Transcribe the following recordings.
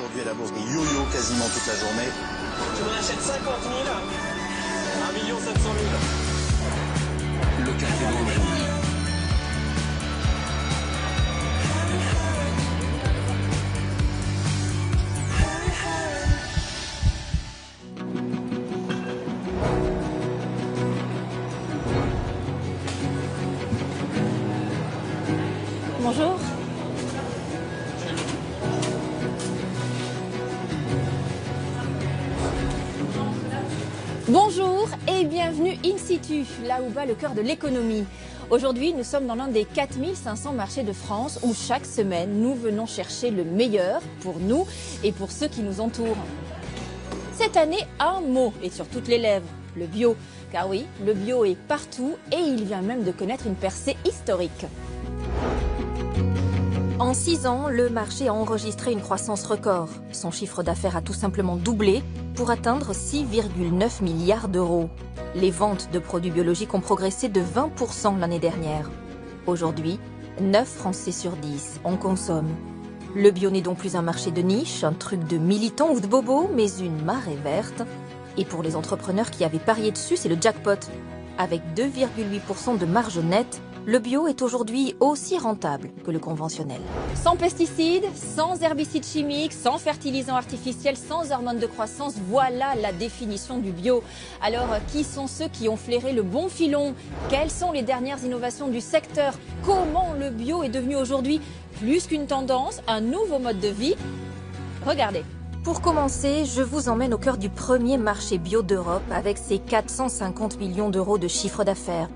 aujourd'hui à la bourse des yo-yo quasiment toute la journée. Tu m'en achètes 50 000, 1 700 000. Le café rouge. Bonjour. Bonjour et bienvenue in situ, là où bat le cœur de l'économie. Aujourd'hui, nous sommes dans l'un des 4500 marchés de France où chaque semaine, nous venons chercher le meilleur pour nous et pour ceux qui nous entourent. Cette année, un mot est sur toutes les lèvres, le bio. Car oui, le bio est partout et il vient même de connaître une percée historique. En 6 ans, le marché a enregistré une croissance record. Son chiffre d'affaires a tout simplement doublé pour atteindre 6,9 milliards d'euros. Les ventes de produits biologiques ont progressé de 20% l'année dernière. Aujourd'hui, 9 Français sur 10 en consomment. Le bio n'est donc plus un marché de niche, un truc de militants ou de bobos, mais une marée verte. Et pour les entrepreneurs qui avaient parié dessus, c'est le jackpot. Avec 2,8% de marge nette, le bio est aujourd'hui aussi rentable que le conventionnel. Sans pesticides, sans herbicides chimiques, sans fertilisants artificiels, sans hormones de croissance, voilà la définition du bio. Alors, qui sont ceux qui ont flairé le bon filon? Quelles sont les dernières innovations du secteur? Comment le bio est devenu aujourd'hui plus qu'une tendance, un nouveau mode de vie? Regardez. Pour commencer, je vous emmène au cœur du premier marché bio d'Europe avec ses 450 millions d'euros de chiffre d'affaires.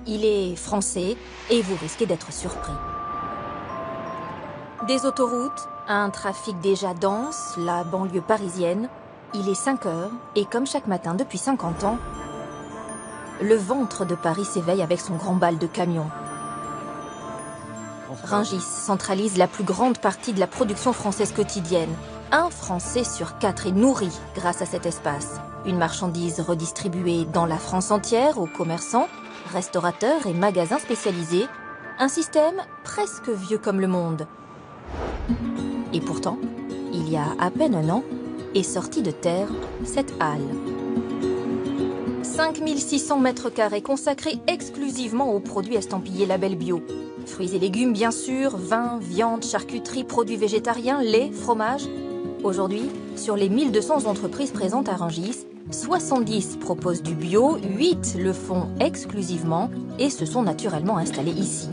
Il est français et vous risquez d'être surpris. Des autoroutes, un trafic déjà dense, la banlieue parisienne. Il est 5 heures et comme chaque matin depuis 50 ans, le ventre de Paris s'éveille avec son grand bal de camions. Rungis centralise la plus grande partie de la production française quotidienne. Un Français sur 4 est nourri grâce à cet espace. Une marchandise redistribuée dans la France entière aux commerçants, restaurateurs et magasins spécialisés. Un système presque vieux comme le monde. Et pourtant, il y a à peine un an, est sortie de terre cette halle. 5600 mètres carrés consacrés exclusivement aux produits estampillés label bio. Fruits et légumes bien sûr, vin, viande, charcuterie, produits végétariens, lait, fromage. Aujourd'hui, sur les 1200 entreprises présentes à Rungis, 70 proposent du bio, 8 le font exclusivement et se sont naturellement installés ici.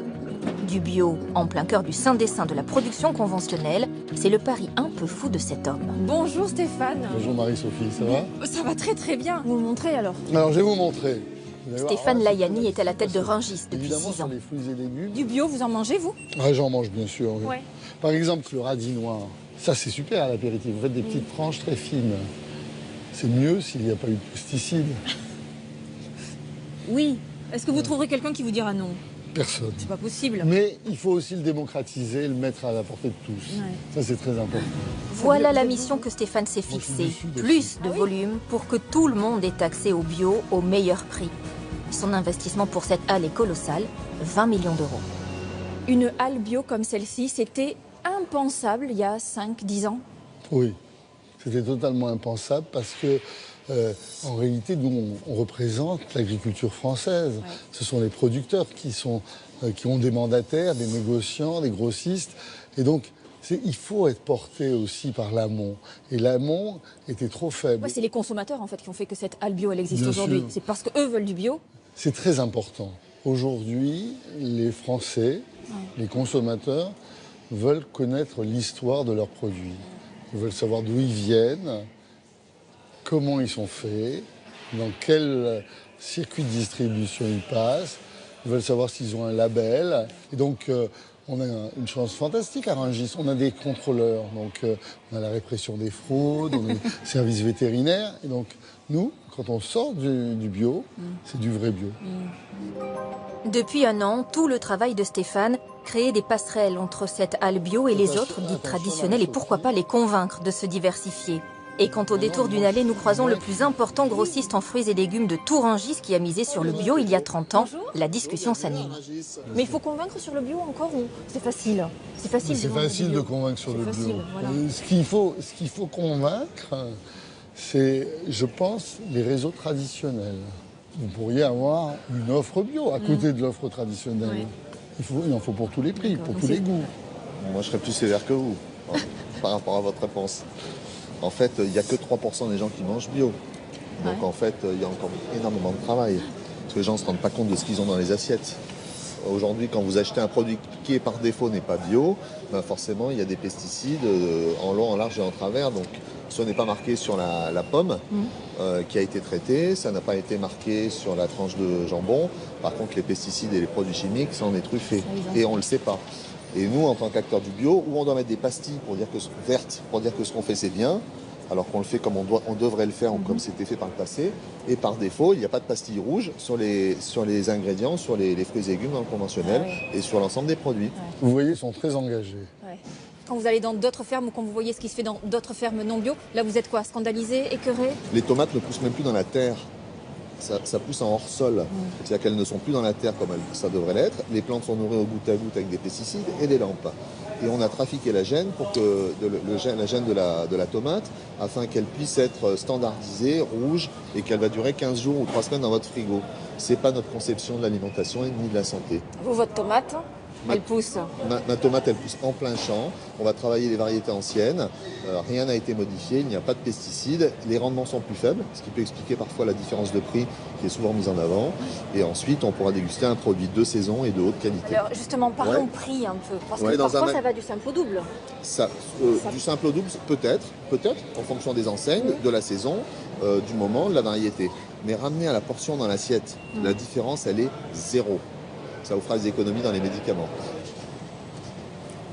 Du bio en plein cœur du sein des saints de la production conventionnelle, c'est le pari un peu fou de cet homme. Bonjour Stéphane. Bonjour Marie-Sophie, ça va? Ça va très très bien. Vous me montrez alors? Alors je vais vous montrer. Stéphane Layani est à la tête de Rungis depuis 6 ans. Les fruits et légumes. Du bio, vous en mangez vous? Ouais, j'en mange bien sûr. Oui. Ouais. Par exemple, le radis noir. Ça, c'est super à l'apéritif. Vous faites des petites tranches très fines. C'est mieux s'il n'y a pas eu de pesticides. Oui. Est-ce que vous trouverez quelqu'un qui vous dira non? Personne. C'est pas possible. Mais il faut aussi le démocratiser, le mettre à la portée de tous. Ouais. Ça, c'est très important. Voilà la mission que Stéphane s'est fixée. Plus de volume pour que tout le monde ait accès au bio au meilleur prix. Son investissement pour cette halle est colossal, 20 millions d'euros. Une halle bio comme celle-ci, c'était impensable il y a 5-10 ans? Oui, c'était totalement impensable parce que, en réalité, nous, on représente l'agriculture française. Ouais. Ce sont les producteurs qui ont des mandataires, des négociants, des grossistes. Et donc, il faut être porté aussi par l'amont. Et l'amont était trop faible. Ouais, c'est les consommateurs, en fait, qui ont fait que cette halle bio, elle existe aujourd'hui. C'est parce qu'eux veulent du bio? C'est très important. Aujourd'hui, les Français, les consommateurs, veulent connaître l'histoire de leurs produits. Ils veulent savoir d'où ils viennent, comment ils sont faits, dans quel circuit de distribution ils passent. Ils veulent savoir s'ils ont un label. Et donc, on a une chance fantastique à Rungis. On a des contrôleurs, donc on a la répression des fraudes, on a les services vétérinaires. Et donc, nous, quand on sort du bio, c'est du vrai bio. Depuis un an, tout le travail de Stéphane, créer des passerelles entre cette halle bio et les autres dites traditionnelles et pourquoi pas les convaincre de se diversifier. Et quand au détour d'une allée, nous croisons le plus important grossiste en fruits et légumes de Tourangis qui a misé sur le bio il y a 30 ans, la discussion s'anime. Mais il faut convaincre sur le bio encore ou c'est facile? C'est facile, C'est facile de convaincre sur le bio. Voilà. Ce qu'il faut convaincre, c'est, je pense, les réseaux traditionnels. Vous pourriez avoir une offre bio à côté de l'offre traditionnelle. Il en faut pour tous les prix, pour tous les goûts. Moi, je serais plus sévère que vous, par rapport à votre réponse. En fait, il n'y a que 3% des gens qui mangent bio. Donc, en fait, il y a encore énormément de travail. Parce que les gens ne se rendent pas compte de ce qu'ils ont dans les assiettes. Aujourd'hui, quand vous achetez un produit qui, par défaut, n'est pas bio, ben forcément, il y a des pesticides en long, en large et en travers. Donc, ce n'est pas marqué sur la pomme qui a été traitée, ça n'a pas été marqué sur la tranche de jambon. Par contre, les pesticides et les produits chimiques, ça en est truffé. Et on ne le sait pas. Et nous, en tant qu'acteurs du bio, où on doit mettre des pastilles vertes pour dire que ce qu'on fait, c'est bien, alors qu'on le fait comme on devrait le faire, comme c'était fait par le passé. Et par défaut, il n'y a pas de pastilles rouges sur les ingrédients, sur les fruits et légumes dans le conventionnel et sur l'ensemble des produits. Vous voyez, ils sont très engagés. Quand vous allez dans d'autres fermes ou quand vous voyez ce qui se fait dans d'autres fermes non bio, là vous êtes quoi? Scandalisé, écœuré? Les tomates ne poussent même plus dans la terre. Ça pousse en hors-sol. C'est-à-dire qu'elles ne sont plus dans la terre comme ça devrait l'être. Les plantes sont nourries au goutte à goutte avec des pesticides et des lampes. Et on a trafiqué la gène pour que la gène de la tomate afin qu'elle puisse être standardisée, rouge et qu'elle va durer 15 jours ou 3 semaines dans votre frigo. C'est pas notre conception de l'alimentation et ni de la santé. Vous, votre tomate, elle pousse? Ma tomate, elle pousse en plein champ. On va travailler les variétés anciennes. Rien n'a été modifié, il n'y a pas de pesticides. Les rendements sont plus faibles, ce qui peut expliquer parfois la différence de prix qui est souvent mise en avant. Et ensuite, on pourra déguster un produit de saison et de haute qualité. Alors justement, parlons prix un peu. Parce que parfois, ça va du simple au double. Du simple au double, peut-être, en fonction des enseignes, de la saison, du moment, de la variété. Mais ramener à la portion dans l'assiette, la différence, elle est zéro. Ça vous fera des économies dans les médicaments.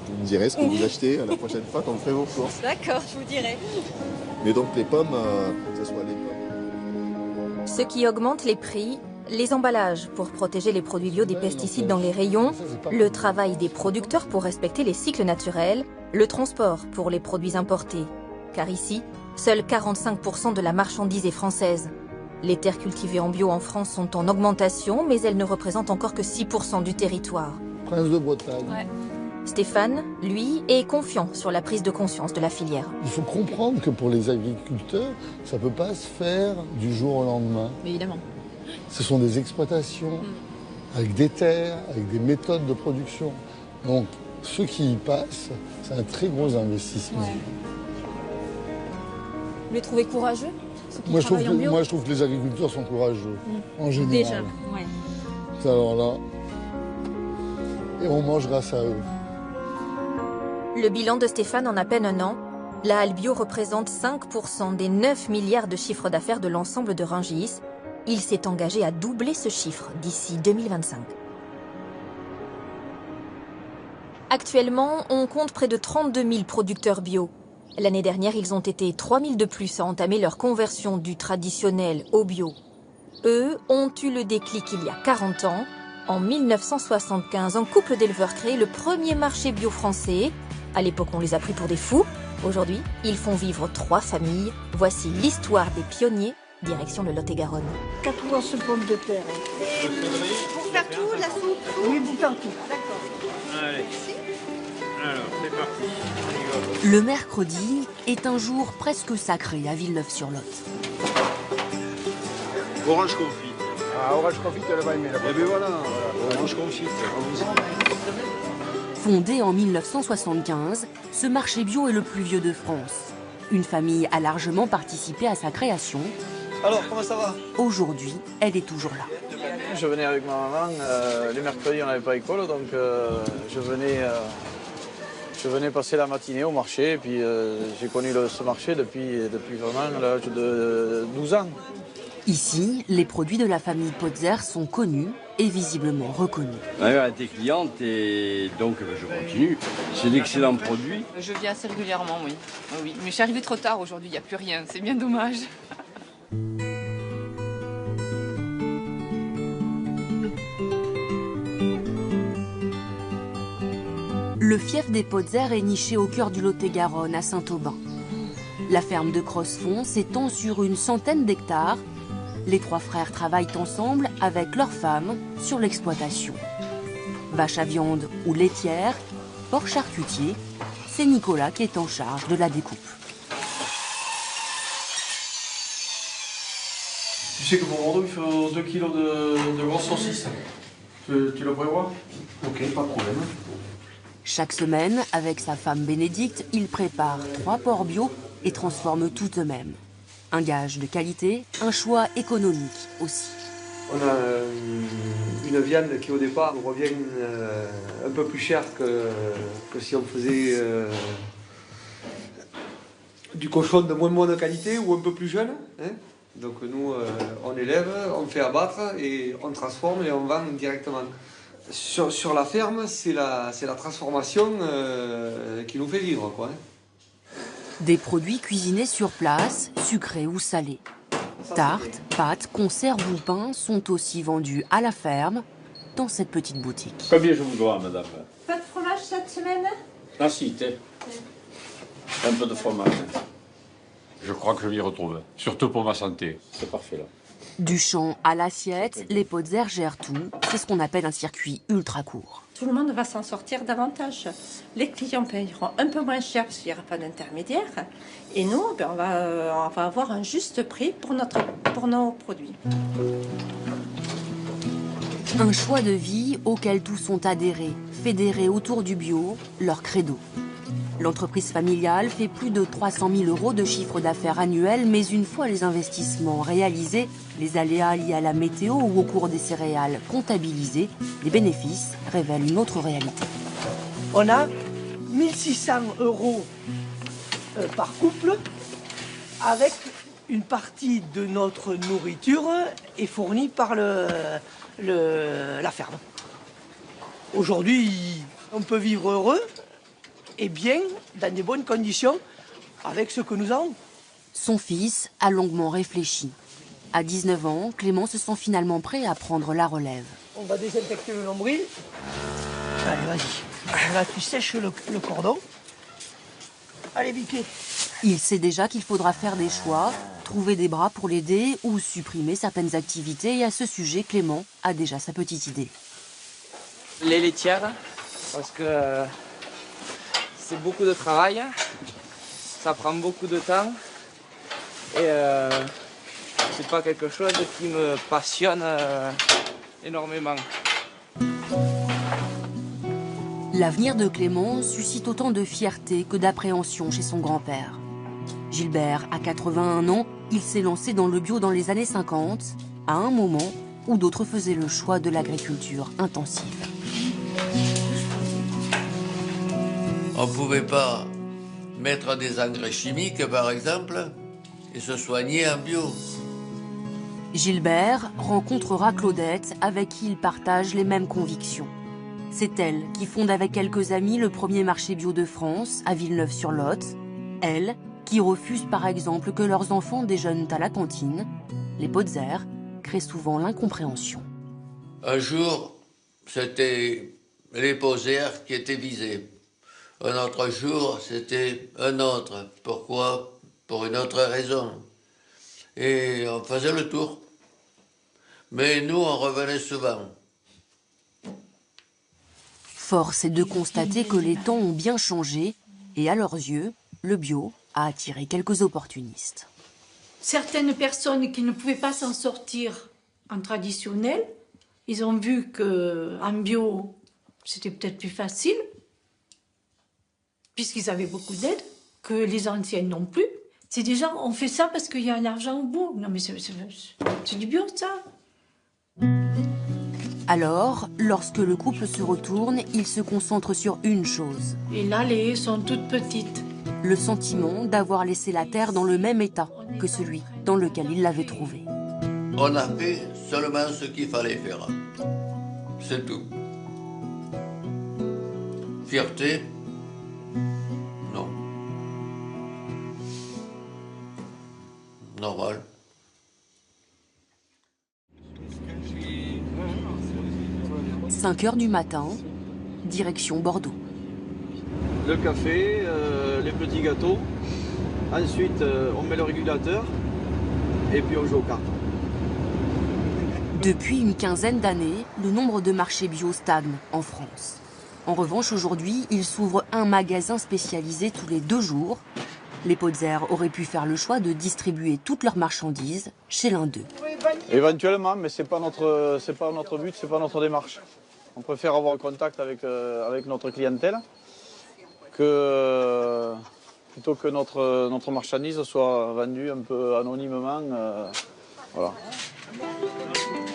Vous me direz ce que vous achetez la prochaine fois quand vous ferez vos courses. D'accord, je vous dirai. Mais donc les pommes, que ce soit les pommes... Ce qui augmente les prix, les emballages pour protéger les produits bio des pesticides dans les rayons, le travail des producteurs pour respecter les cycles naturels, le transport pour les produits importés. Car ici, seuls 45% de la marchandise est française. Les terres cultivées en bio en France sont en augmentation, mais elles ne représentent encore que 6% du territoire. Prince de Bretagne. Stéphane, lui, est confiant sur la prise de conscience de la filière. Il faut comprendre que pour les agriculteurs, ça ne peut pas se faire du jour au lendemain. Mais évidemment. Ce sont des exploitations avec des terres, avec des méthodes de production. Donc, ceux qui y passent, c'est un très gros investissement. Vous les trouvez courageux? Moi, je trouve que les agriculteurs sont courageux, en général. Déjà, Alors là, et on mange grâce à eux. Le bilan de Stéphane en à peine un an, la halle bio représente 5% des 9 milliards de chiffre d'affaires de l'ensemble de Rungis. Il s'est engagé à doubler ce chiffre d'ici 2025. Actuellement, on compte près de 32 000 producteurs bio. L'année dernière, ils ont été 3 000 de plus à entamer leur conversion du traditionnel au bio. Eux ont eu le déclic il y a 40 ans. En 1975, un couple d'éleveurs crée le premier marché bio français. À l'époque, on les a pris pour des fous. Aujourd'hui, ils font vivre 3 familles. Voici l'histoire des pionniers, direction le Lot-et-Garonne. 80 pommes de terre. Pour faire tout, la soupe? Oui, pour faire tout. D'accord. Allez. Alors, c'est parti. On y va. Le mercredi est un jour presque sacré à Villeneuve-sur-Lot. Orange confit. Ah, orange confit, elle va aimer là-bas. Eh bien voilà, orange confit. Fondé en 1975, ce marché bio est le plus vieux de France. Une famille a largement participé à sa création. Alors, comment ça va? Aujourd'hui, elle est toujours là. Je venais avec ma maman, les mercredis on n'avait pas école, donc je venais passer la matinée au marché, et puis j'ai connu ce marché depuis vraiment l'âge de 12 ans. Ici, les produits de la famille Potzer sont connus et visiblement reconnus. Elle était cliente et donc je continue. C'est d'excellents produits. Je viens assez régulièrement, oui. Oui. Mais je suis arrivée trop tard aujourd'hui, il n'y a plus rien. C'est bien dommage. Le fief des Potzer est niché au cœur du Lot-et-Garonne, à Saint-Aubin. La ferme de Crossefond s'étend sur une centaine d'hectares. Les 3 frères travaillent ensemble avec leurs femmes sur l'exploitation. Vache à viande ou laitière, porc charcutier, c'est Nicolas qui est en charge de la découpe. Tu sais que mon Bordeaux il fait 2 kilos de grosses saucisses. Tu le prévois? Ok, pas de problème. Chaque semaine, avec sa femme Bénédicte, ils préparent 3 porcs bio et transforment tout eux-mêmes. Un gage de qualité, un choix économique aussi. On a une viande qui au départ nous revient un peu plus cher que si on faisait du cochon de moins de qualité ou un peu plus jeune. Hein. Donc nous, on élève, on fait abattre et on transforme et on vend directement. Sur la ferme, c'est la transformation qui nous fait vivre, quoi. Des produits cuisinés sur place, sucrés ou salés. Tartes, pâtes, conserves ou pains sont aussi vendus à la ferme, dans cette petite boutique. Combien je vous dois, madame? Pas de fromage cette semaine? Ah si, un peu de fromage. Je crois que je m'y retrouve, surtout pour ma santé. C'est parfait là. Du champ à l'assiette, les Potzer gèrent tout. C'est ce qu'on appelle un circuit ultra court. Tout le monde va s'en sortir davantage. Les clients payeront un peu moins cher parce qu'il n'y aura pas d'intermédiaire. Et nous, on va avoir un juste prix pour nos produits. Un choix de vie auquel tous sont adhérés, fédérés autour du bio, leur credo. L'entreprise familiale fait plus de 300 000 € de chiffre d'affaires annuel, mais une fois les investissements réalisés, les aléas liés à la météo ou au cours des céréales comptabilisés, les bénéfices révèlent une autre réalité. On a 1 600 € par couple, avec une partie de notre nourriture est fournie par la ferme. Aujourd'hui, on peut vivre heureux et bien, dans des bonnes conditions, avec ce que nous avons. Son fils a longuement réfléchi. À 19 ans, Clément se sent finalement prêt à prendre la relève. On va désinfecter le nombril. Allez, vas-y. Là, tu sèches le cordon. Allez, Vicky. Il sait déjà qu'il faudra faire des choix, trouver des bras pour l'aider ou supprimer certaines activités. Et à ce sujet, Clément a déjà sa petite idée. Les laitières, parce que c'est beaucoup de travail, ça prend beaucoup de temps et c'est pas quelque chose qui me passionne énormément. L'avenir de Clément suscite autant de fierté que d'appréhension chez son grand-père. Gilbert a 81 ans, il s'est lancé dans le bio dans les années 50, à un moment où d'autres faisaient le choix de l'agriculture intensive. On ne pouvait pas mettre des engrais chimiques, par exemple, et se soigner en bio. Gilbert rencontrera Claudette, avec qui il partage les mêmes convictions. C'est elle qui fonde avec quelques amis le premier marché bio de France, à Villeneuve-sur-Lot. Elle qui refuse par exemple que leurs enfants déjeunent à la cantine. Les Potzer créent souvent l'incompréhension. Un jour, c'était les Potzer qui étaient visés. Un autre jour, c'était un autre. Pourquoi? Pour une autre raison. Et on faisait le tour. Mais nous, on revenait souvent. Force est de constater que les temps ont bien changé et à leurs yeux, le bio a attiré quelques opportunistes. Certaines personnes qui ne pouvaient pas s'en sortir en traditionnel, ils ont vu qu'en bio, c'était peut-être plus facile, puisqu'ils avaient beaucoup d'aide, que les anciens non plus. C'est des gens, on fait ça parce qu'il y a l'argent au bout. Non mais c'est du bio ça. Alors, lorsque le couple se retourne, il se concentre sur une chose. Et là, les haies sont toutes petites. Le sentiment d'avoir laissé la terre dans le même état que celui dans lequel il l'avait trouvée. On a fait seulement ce qu'il fallait faire. C'est tout. Fierté? Non. Normal. « 5 heures du matin, direction Bordeaux. Le café, les petits gâteaux Ensuite, on met le régulateur et puis on joue aux cartes. Depuis une quinzaine d'années, le nombre de marchés bio stagne en France. En revanche, aujourd'hui, il s'ouvre un magasin spécialisé tous les 2 jours. Les Potzer auraient pu faire le choix de distribuer toutes leurs marchandises chez l'un d'eux. Éventuellement, mais c'est pas notre but, c'est pas notre démarche. On préfère avoir un contact avec notre clientèle plutôt que notre marchandise soit vendue un peu anonymement. Voilà.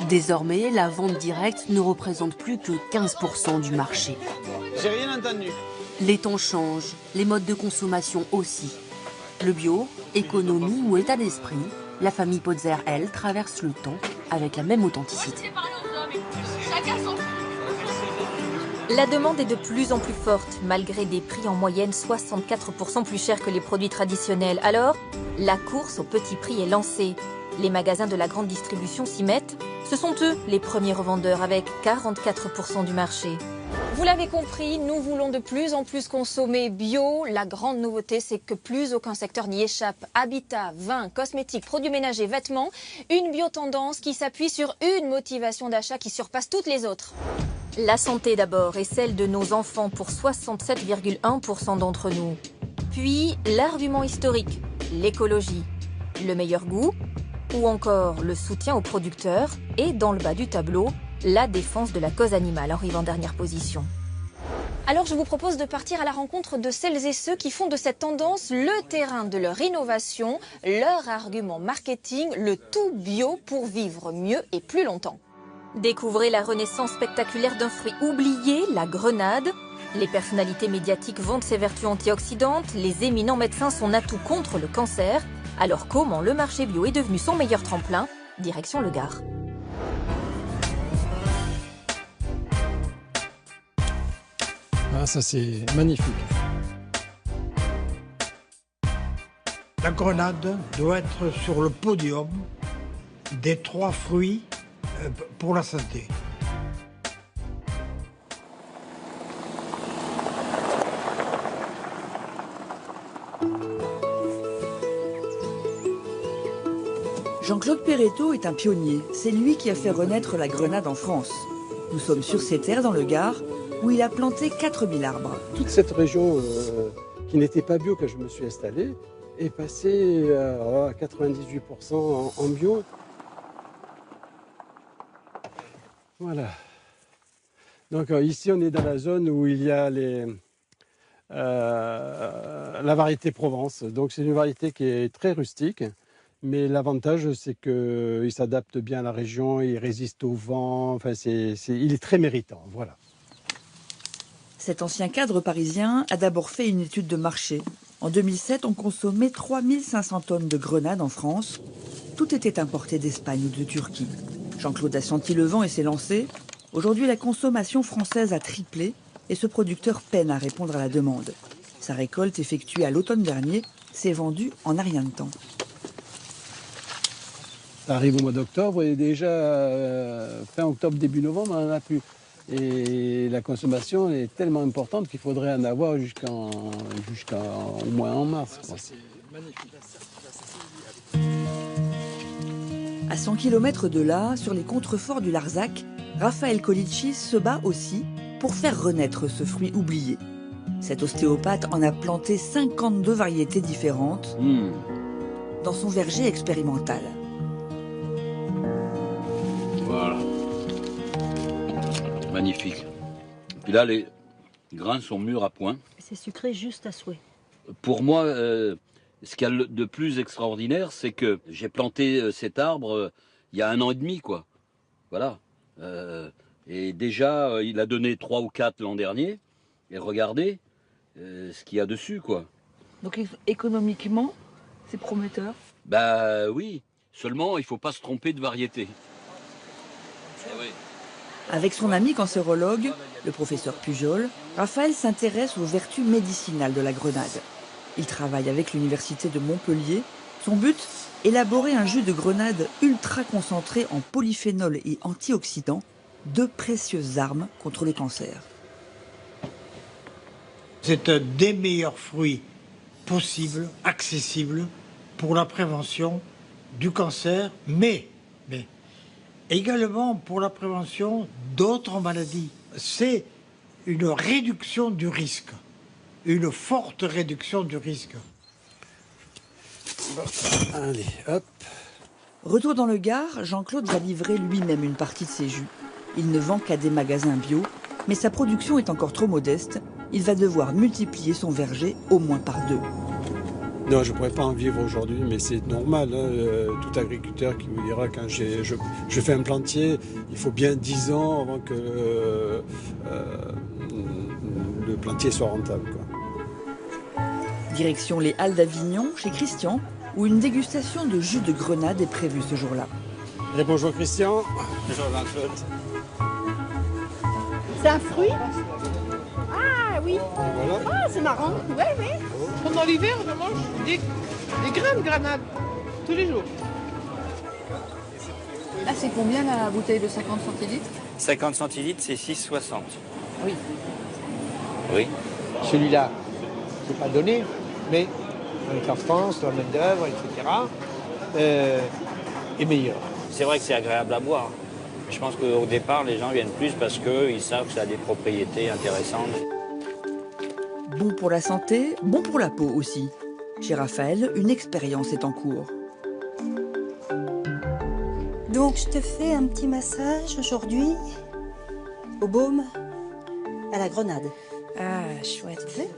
Désormais, la vente directe ne représente plus que 15% du marché. J'ai rien entendu. Les temps changent, les modes de consommation aussi. Le bio, économie ou état d'esprit, la famille Potzer, elle, traverse le temps avec la même authenticité. La demande est de plus en plus forte, malgré des prix en moyenne 64% plus chers que les produits traditionnels. Alors, la course au petit prix est lancée. Les magasins de la grande distribution s'y mettent. Ce sont eux les premiers revendeurs, avec 44% du marché. Vous l'avez compris, nous voulons de plus en plus consommer bio. La grande nouveauté, c'est que plus aucun secteur n'y échappe. Habitat, vin, cosmétiques, produits ménagers, vêtements. Une biotendance qui s'appuie sur une motivation d'achat qui surpasse toutes les autres. La santé d'abord et celle de nos enfants pour 67,1% d'entre nous. Puis l'argument historique, l'écologie, le meilleur goût ou encore le soutien aux producteurs et dans le bas du tableau, la défense de la cause animale arrive en dernière position. Alors je vous propose de partir à la rencontre de celles et ceux qui font de cette tendance le terrain de leur innovation, leur argument marketing, le tout bio pour vivre mieux et plus longtemps. Découvrez la renaissance spectaculaire d'un fruit oublié, la grenade. Les personnalités médiatiques vantent ses vertus antioxydantes, les éminents médecins son atout contre le cancer. Alors comment le marché bio est devenu son meilleur tremplin? Direction le Gard. Ah, ça c'est magnifique. La grenade doit être sur le podium des 3 fruits pour la santé. Jean-Claude Perretto est un pionnier. C'est lui qui a fait renaître la grenade en France. Nous sommes sur ses terres dans le Gard, où il a planté 4000 arbres. Toute cette région qui n'était pas bio quand je me suis installé est passée à 98% en bio. Voilà. Donc ici on est dans la zone où il y a la variété Provence. Donc c'est une variété qui est très rustique. Mais l'avantage, c'est qu'il s'adapte bien à la région, il résiste au vent, enfin, il est très méritant, voilà. Cet ancien cadre parisien a d'abord fait une étude de marché. En 2007, on consommait 3500 tonnes de grenades en France. Tout était importé d'Espagne ou de Turquie. Jean-Claude a senti le vent et s'est lancé. Aujourd'hui, la consommation française a triplé et ce producteur peine à répondre à la demande. Sa récolte, effectuée à l'automne dernier, s'est vendue en un rien de temps. Ça arrive au mois d'octobre et déjà fin octobre, début novembre, on n'en a plus. Et la consommation est tellement importante qu'il faudrait en avoir jusqu'au moins en mars. Quoi. À 100 km de là, sur les contreforts du Larzac, Raphaël Colici se bat aussi pour faire renaître ce fruit oublié. Cet ostéopathe en a planté 52 variétés différentes dans son verger expérimental. Voilà. Magnifique. Puis là, les grains sont mûrs à point. C'est sucré juste à souhait. Pour moi, ce qu'il y a de plus extraordinaire, c'est que j'ai planté cet arbre il y a 1 an et demi, quoi. Voilà. Et déjà, il a donné 3 ou 4 l'an dernier. Et regardez ce qu'il y a dessus, quoi. Donc économiquement, c'est prometteur? Bah oui. Seulement, il ne faut pas se tromper de variété. Avec son ami cancérologue, le professeur Pujol, Raphaël s'intéresse aux vertus médicinales de la grenade. Il travaille avec l'université de Montpellier. Son but, élaborer un jus de grenade ultra concentré en polyphénol et antioxydants, 2 précieuses armes contre le cancer. C'est un des meilleurs fruits possible, accessible pour la prévention du cancer, mais également pour la prévention d'autres maladies. C'est une réduction du risque, une forte réduction du risque. Bon, allez, hop. Retour dans le Gard, Jean-Claude va livrer lui-même une partie de ses jus. Il ne vend qu'à des magasins bio, mais sa production est encore trop modeste. Il va devoir multiplier son verger au moins par 2. Non, je ne pourrais pas en vivre aujourd'hui, mais c'est normal. Tout agriculteur qui vous dira quand je fais un plantier, il faut bien 10 ans avant que le plantier soit rentable, quoi. Direction les Halles d'Avignon, chez Christian, où une dégustation de jus de grenade est prévue ce jour-là. Et bonjour Christian. Bonjour Jean-Claude. C'est un fruit? Ah oui. Voilà. Ah, c'est marrant. Oui, oui. Pendant l'hiver, je mange des grains de grenade tous les jours. Là, c'est combien la bouteille de 50 centilitres? 50 centilitres, c'est 6,60. Oui. Oui. Celui-là, c'est pas donné, mais avec la France, la main-d'œuvre, etc., est meilleur. C'est vrai que c'est agréable à boire. Je pense qu'au départ, les gens viennent plus parce qu'ils savent que ça a des propriétés intéressantes. Bon pour la santé, bon pour la peau aussi. Chez Raphaël, une expérience est en cours. Donc je te fais un petit massage aujourd'hui au baume à la grenade. Ah, chouette.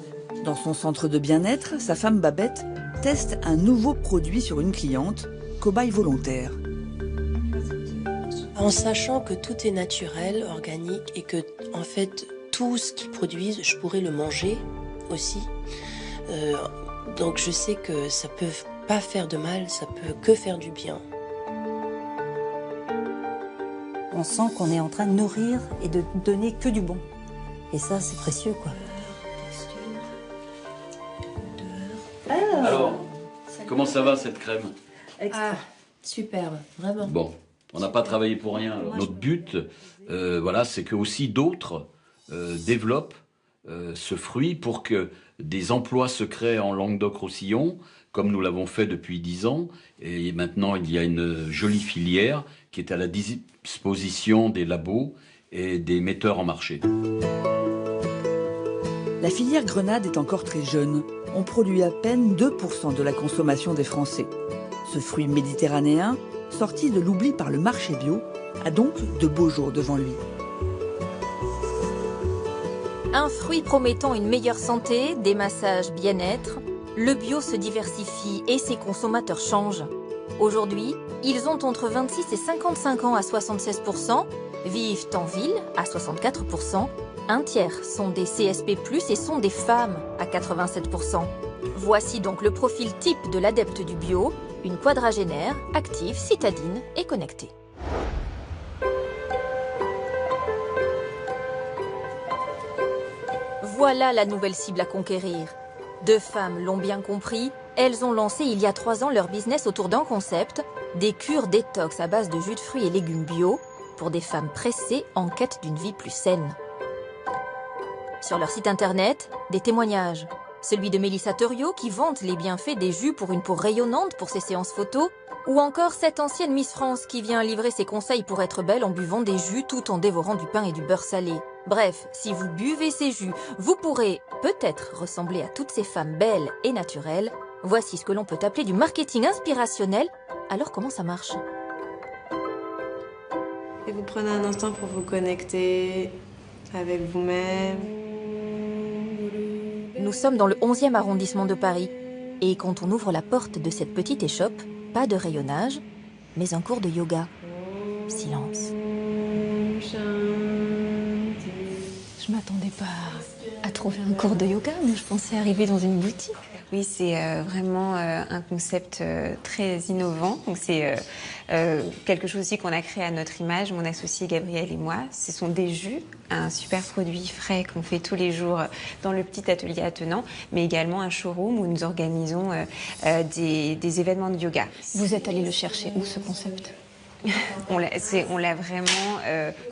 Dans son centre de bien-être, sa femme Babette teste un nouveau produit sur une cliente, cobaye volontaire. En sachant que tout est naturel, organique et que en fait tout ce qu'ils produisent, je pourrais le manger aussi. Donc je sais que ça peut pas faire de mal, ça peut que faire du bien. On sent qu'on est en train de nourrir et de donner que du bon. Et ça, c'est précieux, quoi. Alors, comment ça va cette crème? Ah, superbe, vraiment. Bon, on n'a pas travaillé pour rien. Alors, notre but, voilà, c'est que aussi d'autres développent ce fruit pour que des emplois se créent en Languedoc-Roussillon, comme nous l'avons fait depuis 10 ans. Et maintenant, il y a une jolie filière qui est à la disposition des labos et des metteurs en marché. La filière grenade est encore très jeune. On produit à peine 2% de la consommation des Français. Ce fruit méditerranéen, sorti de l'oubli par le marché bio, a donc de beaux jours devant lui. Un fruit promettant une meilleure santé, des massages bien-être, le bio se diversifie et ses consommateurs changent. Aujourd'hui, ils ont entre 26 et 55 ans à 76%, vivent en ville à 64%, un tiers sont des CSP+, et sont des femmes à 87%. Voici donc le profil type de l'adepte du bio, une quadragénaire, active, citadine et connectée. Voilà la nouvelle cible à conquérir. 2 femmes l'ont bien compris, elles ont lancé il y a 3 ans leur business autour d'un concept, des cures détox à base de jus de fruits et légumes bio, pour des femmes pressées en quête d'une vie plus saine. Sur leur site internet, des témoignages. Celui de Mélissa Thuriot qui vante les bienfaits des jus pour une peau rayonnante pour ses séances photos, ou encore cette ancienne Miss France qui vient livrer ses conseils pour être belle en buvant des jus tout en dévorant du pain et du beurre salé. Bref, si vous buvez ces jus, vous pourrez peut-être ressembler à toutes ces femmes belles et naturelles. Voici ce que l'on peut appeler du marketing inspirationnel. Alors comment ça marche ? Et vous prenez un instant pour vous connecter avec vous-même. Nous sommes dans le 11e arrondissement de Paris. Et quand on ouvre la porte de cette petite échoppe, pas de rayonnage, mais un cours de yoga. Silence. Je m'attendais pas à trouver un cours de yoga, mais je pensais arriver dans une boutique. Oui, c'est vraiment un concept très innovant. Donc c'est quelque chose aussi qu'on a créé à notre image, mon associé Gabriel et moi. Ce sont des jus, un super produit frais qu'on fait tous les jours dans le petit atelier attenant, mais également un showroom où nous organisons des événements de yoga. Vous êtes allé le chercher où, ce concept ? On l'a vraiment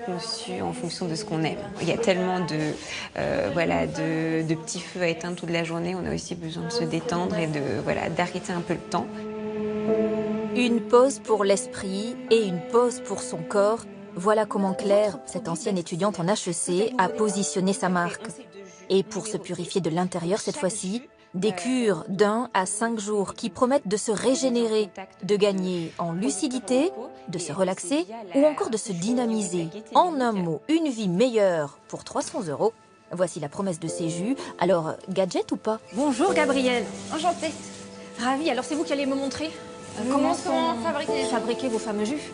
conçu en fonction de ce qu'on aime. Il y a tellement de petits feux à éteindre toute la journée. On a aussi besoin de se détendre et d'arrêter un peu le temps. Une pause pour l'esprit et une pause pour son corps. Voilà comment Claire, cette ancienne étudiante en HEC, a positionné sa marque. Et pour se purifier de l'intérieur cette fois-ci, des cures d'1 à 5 jours qui promettent de se régénérer, de gagner en lucidité, de se relaxer ou encore de se dynamiser. En un mot, une vie meilleure pour 300 €. Voici la promesse de ces jus. Alors, gadget ou pas? Bonjour Gabrielle, enchantée. Ravie, alors c'est vous qui allez me montrer comment fabriquer vos fameux jus.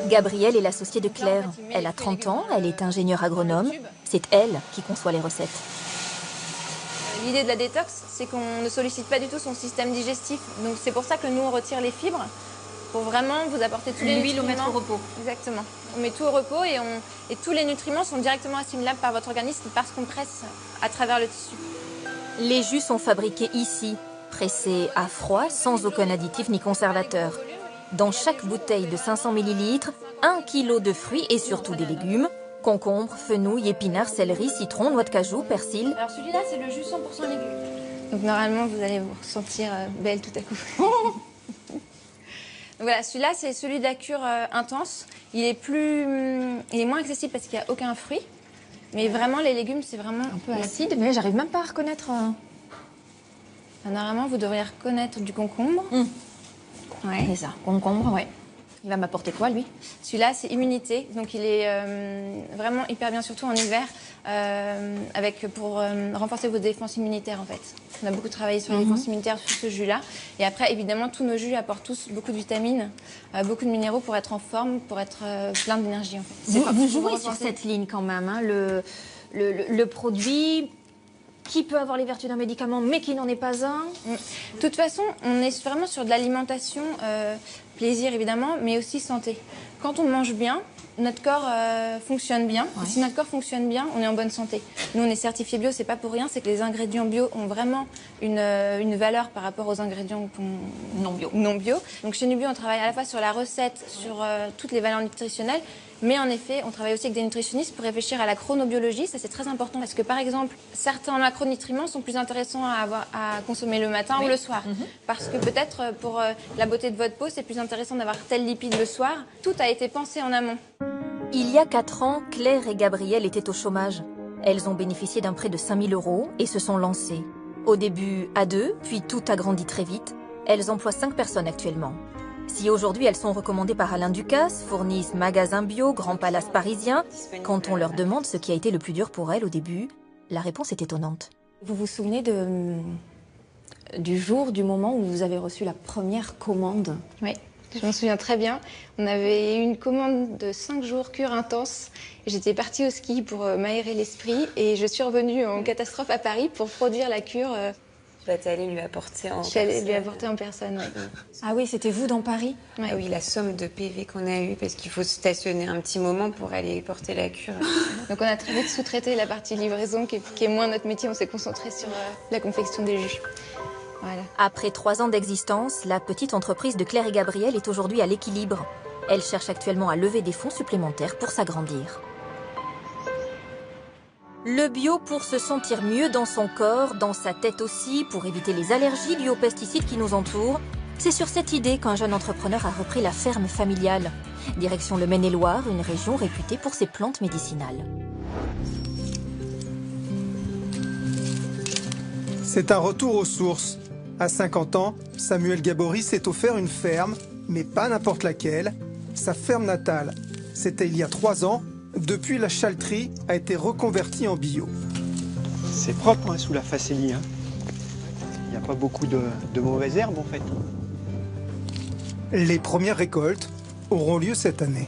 Gabrielle est l'associée de Claire. Elle a 30 ans, elle est ingénieure agronome. C'est elle qui conçoit les recettes. L'idée de la détox, c'est qu'on ne sollicite pas du tout son système digestif. Donc c'est pour ça que nous, on retire les fibres pour vraiment vous apporter tous les nutriments. L'huile, on met au repos. Exactement. On met tout au repos et tous les nutriments sont directement assimilables par votre organisme parce qu'on presse à travers le tissu. Les jus sont fabriqués ici, pressés à froid, sans aucun additif ni conservateur. Dans chaque bouteille de 500 ml, 1 kg de fruits et surtout des légumes. Concombre, fenouil, épinards, céleri, citron, noix de cajou, persil. Alors celui-là, c'est le jus 100% légumes. Donc normalement, vous allez vous ressentir belle tout à coup. Donc voilà, celui-là, c'est celui de la cure intense. Il est moins accessible parce qu'il n'y a aucun fruit. Mais vraiment, les légumes, c'est vraiment un peu acide, mais j'arrive même pas à reconnaître... Normalement, vous devriez reconnaître du concombre. Ouais. C'est ça, concombre, ouais. Il va m'apporter quoi, lui? Celui-là, c'est immunité. Donc, il est vraiment hyper bien, surtout en hiver, pour renforcer vos défenses immunitaires, en fait. On a beaucoup travaillé sur les défenses immunitaires sur ce jus-là. Et après, évidemment, tous nos jus apportent tous beaucoup de vitamines, beaucoup de minéraux pour être en forme, pour être plein d'énergie, en fait. Vous jouez sur cette ligne, quand même, hein, le produit... qui peut avoir les vertus d'un médicament, mais qui n'en est pas un. De toute façon, on est vraiment sur de l'alimentation, plaisir évidemment, mais aussi santé. Quand on mange bien, notre corps fonctionne bien. Ouais. Si notre corps fonctionne bien, on est en bonne santé. Nous, on est certifié bio, c'est pas pour rien, c'est que les ingrédients bio ont vraiment une valeur par rapport aux ingrédients non bio. Donc chez Nubio, on travaille à la fois sur la recette, sur toutes les valeurs nutritionnelles, mais en effet, on travaille aussi avec des nutritionnistes pour réfléchir à la chronobiologie. Ça, c'est très important parce que, par exemple, certains macronutriments sont plus intéressants à consommer le matin ou le soir. Parce que peut-être, pour la beauté de votre peau, c'est plus intéressant d'avoir tel lipide le soir. Tout a été pensé en amont. Il y a 4 ans, Claire et Gabrielle étaient au chômage. Elles ont bénéficié d'un prêt de 5 000 € et se sont lancées. Au début à 2, puis tout a grandi très vite. Elles emploient 5 personnes actuellement. Si aujourd'hui elles sont recommandées par Alain Ducasse, fournissent magasins bio, grands palaces parisiens, quand on leur demande ce qui a été le plus dur pour elles au début, la réponse est étonnante. Vous vous souvenez du moment où vous avez reçu la première commande? Oui, je m'en souviens très bien. On avait eu une commande de 5 jours cure intense. J'étais partie au ski pour m'aérer l'esprit et je suis revenue en catastrophe à Paris pour produire la cure. Tu allée lui apporter en personne. J'allais lui apporter en personne, oui. Ah oui, c'était vous dans Paris? Ah oui, la somme de PV qu'on a eue, parce qu'il faut stationner un petit moment pour aller porter la cure. Donc on a très vite sous-traité la partie livraison, qui est moins notre métier. On s'est concentré sur la confection des jus. Voilà. Après 3 ans d'existence, la petite entreprise de Claire et Gabrielle est aujourd'hui à l'équilibre. Elle cherche actuellement à lever des fonds supplémentaires pour s'agrandir. Le bio pour se sentir mieux dans son corps, dans sa tête aussi, pour éviter les allergies liées aux pesticides qui nous entourent. C'est sur cette idée qu'un jeune entrepreneur a repris la ferme familiale. Direction le Maine-et-Loire, une région réputée pour ses plantes médicinales. C'est un retour aux sources. À 50 ans, Samuel Gabory s'est offert une ferme, mais pas n'importe laquelle, sa ferme natale. C'était il y a 3 ans. Depuis, la chaleterie a été reconvertie en bio. C'est propre sous la facélie. Il n'y a pas beaucoup de mauvaises herbes en fait. Les premières récoltes auront lieu cette année.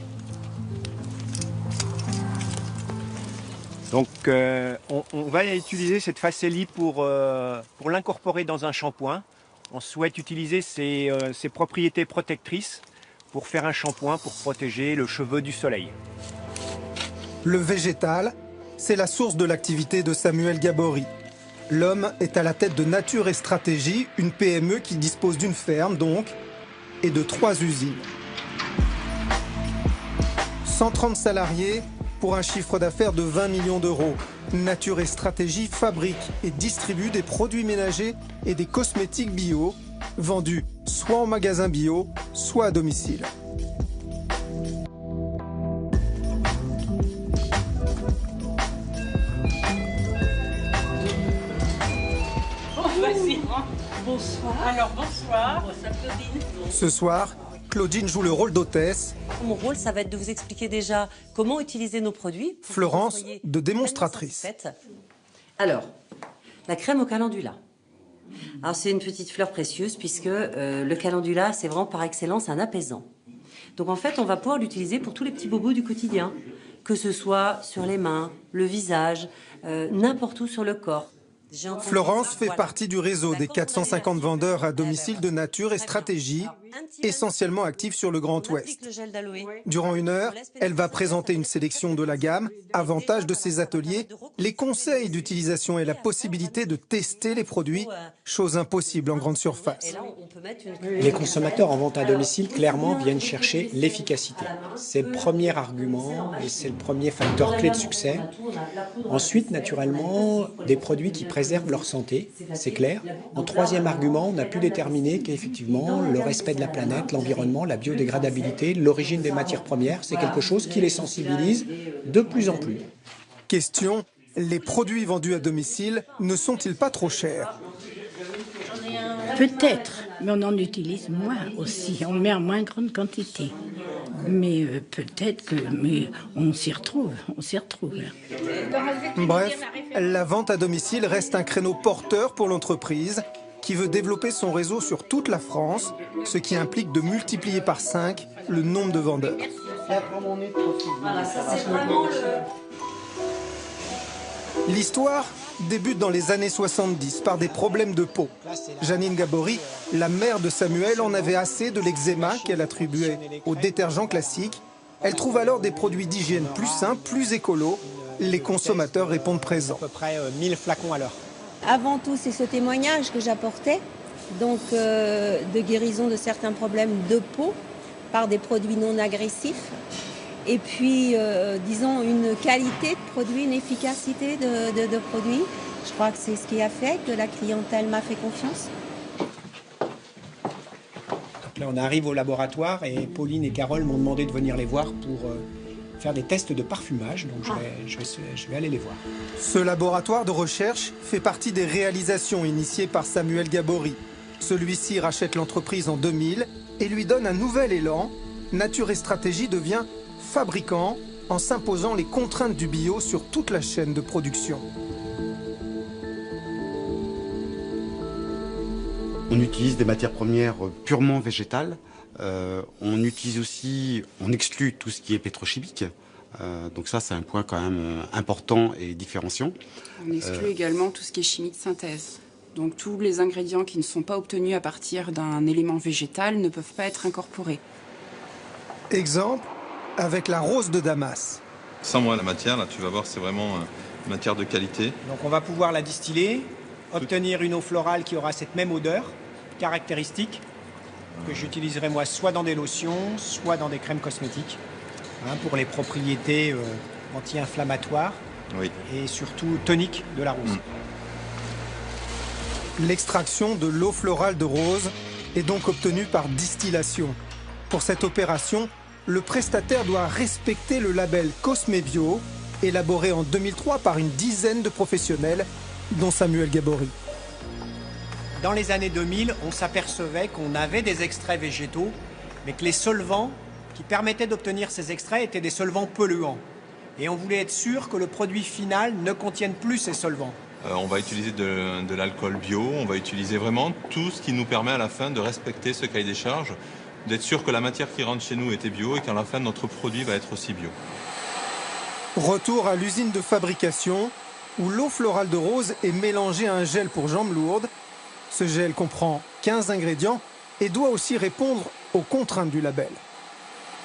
Donc on va utiliser cette facélie pour l'incorporer dans un shampoing. On souhaite utiliser ses propriétés protectrices pour faire un shampoing pour protéger le cheveu du soleil. Le végétal, c'est la source de l'activité de Samuel Gabory. L'homme est à la tête de Nature et Stratégie, une PME qui dispose d'une ferme donc, et de 3 usines. 130 salariés pour un chiffre d'affaires de 20 millions d'euros. Nature et Stratégie fabrique et distribue des produits ménagers et des cosmétiques bio, vendus soit en magasin bio, soit à domicile. Bonsoir. Alors, bonsoir. Ce soir, Claudine joue le rôle d'hôtesse. Mon rôle, ça va être de vous expliquer déjà comment utiliser nos produits. Florence, de démonstratrice. Alors, la crème au calendula. Alors, c'est une petite fleur précieuse puisque le calendula, c'est vraiment par excellence un apaisant. Donc, en fait, on va pouvoir l'utiliser pour tous les petits bobos du quotidien, que ce soit sur les mains, le visage, n'importe où sur le corps. Florence fait partie du réseau des 450 vendeurs à domicile de Nature et Stratégie, essentiellement actifs sur le Grand Ouest. Durant 1 heure, elle va présenter une sélection de la gamme, avantages de ses ateliers, les conseils d'utilisation et la possibilité de tester les produits, chose impossible en grande surface. Les consommateurs en vente à domicile, clairement, viennent chercher l'efficacité. C'est le premier argument et c'est le premier facteur clé de succès. Ensuite, naturellement, des produits qui préservent leur santé, c'est clair. En troisième argument, on a pu déterminer qu'effectivement, le respect de la planète, l'environnement, la biodégradabilité, l'origine des matières premières, c'est quelque chose qui les sensibilise de plus en plus. Question, les produits vendus à domicile ne sont-ils pas trop chers ? Peut-être, mais on en utilise moins aussi, on met en moins grande quantité. Mais peut-être que, mais on s'y retrouve, Bref, la vente à domicile reste un créneau porteur pour l'entreprise qui veut développer son réseau sur toute la France, ce qui implique de multiplier par 5 le nombre de vendeurs. L'histoire débute dans les années 70 par des problèmes de peau. Janine Gabory, la mère de Samuel, en avait assez de l'eczéma qu'elle attribuait aux détergents classiques. Elle trouve alors des produits d'hygiène plus simples, plus écolos. Les consommateurs répondent présents. À peu près 1000 flacons à l'heure. Avant tout, c'est ce témoignage que j'apportais, donc de guérison de certains problèmes de peau par des produits non agressifs. Et puis, disons, une qualité de produit, une efficacité de produit. Je crois que c'est ce qui a fait que la clientèle m'a fait confiance. Donc là, on arrive au laboratoire et Pauline et Carole m'ont demandé de venir les voir pour faire des tests de parfumage. Donc je vais aller les voir. Ce laboratoire de recherche fait partie des réalisations initiées par Samuel Gabory. Celui-ci rachète l'entreprise en 2000 et lui donne un nouvel élan. Nature et Stratégie devient fabricant en s'imposant les contraintes du bio sur toute la chaîne de production. On utilise des matières premières purement végétales. On utilise aussi, on exclut tout ce qui est pétrochimique. Donc ça, c'est un point quand même important et différenciant. On exclut également tout ce qui est chimie de synthèse. Donc tous les ingrédients qui ne sont pas obtenus à partir d'un élément végétal ne peuvent pas être incorporés. Exemple, avec la rose de Damas. Sans moi, la matière, là, tu vas voir, c'est vraiment une matière de qualité. Donc on va pouvoir la distiller, obtenir une eau florale qui aura cette même odeur caractéristique que j'utiliserai moi soit dans des lotions, soit dans des crèmes cosmétiques, pour les propriétés anti-inflammatoires et surtout toniques de la rose. L'extraction de l'eau florale de rose est donc obtenue par distillation. Pour cette opération, le prestataire doit respecter le label Cosmebio, élaboré en 2003 par une dizaine de professionnels, dont Samuel Gabory. Dans les années 2000, on s'apercevait qu'on avait des extraits végétaux, mais que les solvants qui permettaient d'obtenir ces extraits étaient des solvants polluants. Et on voulait être sûr que le produit final ne contienne plus ces solvants. On va utiliser de l'alcool bio, on va utiliser vraiment tout ce qui nous permet à la fin de respecter ce cahier des charges, d'être sûr que la matière qui rentre chez nous était bio et qu'à la fin notre produit va être aussi bio. Retour à l'usine de fabrication où l'eau florale de rose est mélangée à un gel pour jambes lourdes. Ce gel comprend 15 ingrédients et doit aussi répondre aux contraintes du label.